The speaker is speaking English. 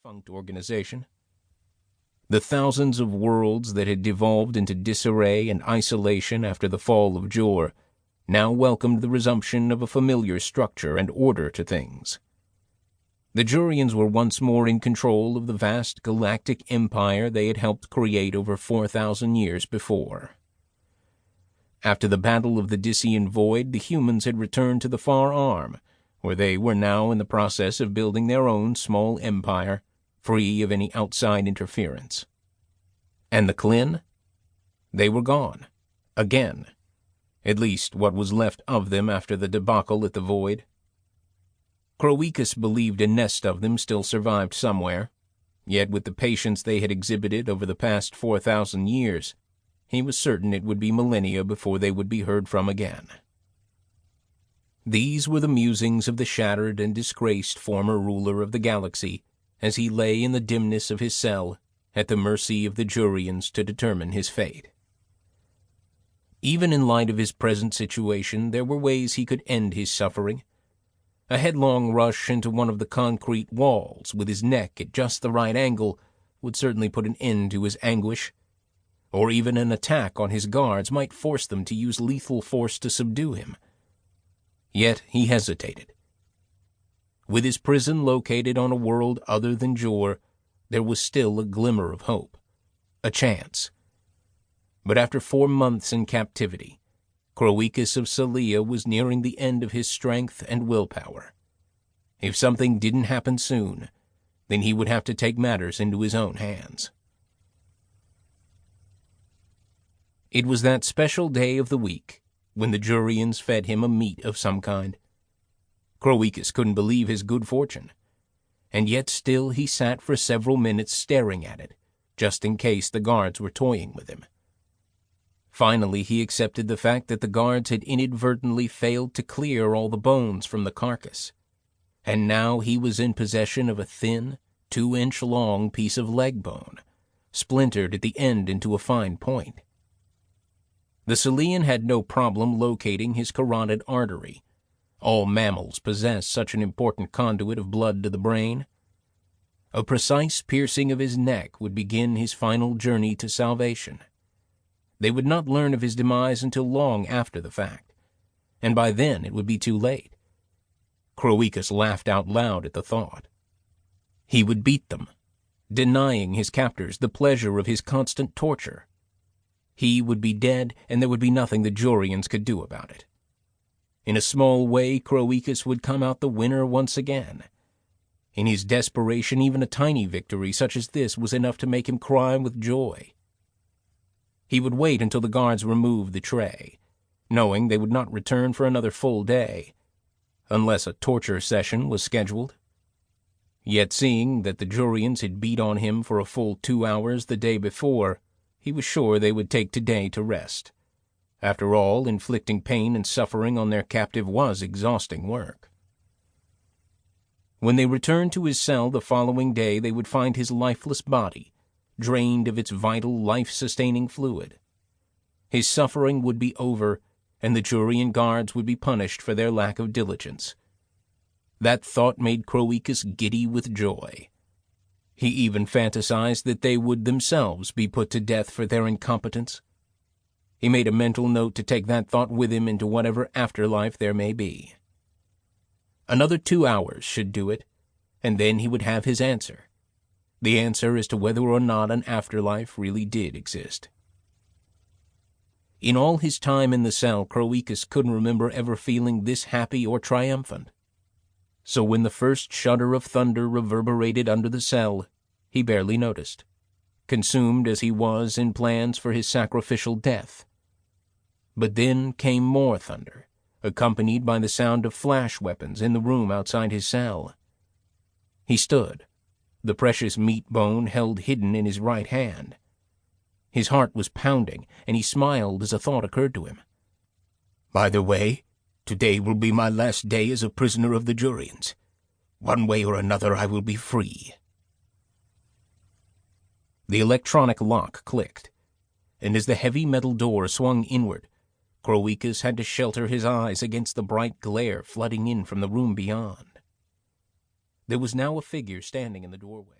defunct organization. The thousands of worlds that had devolved into disarray and isolation after the fall of Jor now welcomed the resumption of a familiar structure and order to things. The Jurians were once more in control of the vast galactic empire they had helped create over 4,000 years before. After the Battle of the Dissian Void, the humans had returned to the Far Arm, where they were now in the process of building their own small empire, free of any outside interference. And the Klin? They were gone. Again. At least what was left of them after the debacle at the Void. Croecus believed a nest of them still survived somewhere, yet with the patience they had exhibited over the past 4,000 years, he was certain it would be millennia before they would be heard from again. These were the musings of the shattered and disgraced former ruler of the galaxy as he lay in the dimness of his cell at the mercy of the Jurians to determine his fate. Even in light of his present situation, there were ways he could end his suffering. A headlong rush into one of the concrete walls with his neck at just the right angle would certainly put an end to his anguish, or even an attack on his guards might force them to use lethal force to subdue him. Yet he hesitated. With his prison located on a world other than Jor, there was still a glimmer of hope, a chance. But after 4 months in captivity, Croecus of Selea was nearing the end of his strength and willpower. If something didn't happen soon, then he would have to take matters into his own hands. It was that special day of the week when the Jurians fed him a meat of some kind. Croecus couldn't believe his good fortune, and yet still he sat for several minutes staring at it, just in case the guards were toying with him. Finally, he accepted the fact that the guards had inadvertently failed to clear all the bones from the carcass, and now he was in possession of a thin, 2-inch-long piece of leg bone, splintered at the end into a fine point. The Selean had no problem locating his carotid artery. All mammals possess such an important conduit of blood to the brain. A precise piercing of his neck would begin his final journey to salvation. They would not learn of his demise until long after the fact, and by then it would be too late. Croecus laughed out loud at the thought. He would beat them, denying his captors the pleasure of his constant torture. He would be dead, and there would be nothing the Jurians could do about it. In a small way, Croecus would come out the winner once again. In his desperation, even a tiny victory such as this was enough to make him cry with joy. He would wait until the guards removed the tray, knowing they would not return for another full day, unless a torture session was scheduled. Yet seeing that the Jurians had beat on him for a full 2 hours the day before, he was sure they would take today to rest. After all, inflicting pain and suffering on their captive was exhausting work. When they returned to his cell the following day, they would find his lifeless body, drained of its vital, life-sustaining fluid. His suffering would be over, and the Jurian guards would be punished for their lack of diligence. That thought made Croecus giddy with joy. He even fantasized that they would themselves be put to death for their incompetence. He made a mental note to take that thought with him into whatever afterlife there may be. Another 2 hours should do it, and then he would have his answer. The answer as to whether or not an afterlife really did exist. In all his time in the cell, Croecus couldn't remember ever feeling this happy or triumphant. So when the first shudder of thunder reverberated under the cell, he barely noticed, consumed as he was in plans for his sacrificial death. But then came more thunder, accompanied by the sound of flash weapons in the room outside his cell. He stood, the precious meat bone held hidden in his right hand. His heart was pounding, and he smiled as a thought occurred to him. "By the way, today will be my last day as a prisoner of the Jurians. One way or another I will be free." The electronic lock clicked, and as the heavy metal door swung inward, Croecus had to shelter his eyes against the bright glare flooding in from the room beyond. There was now a figure standing in the doorway.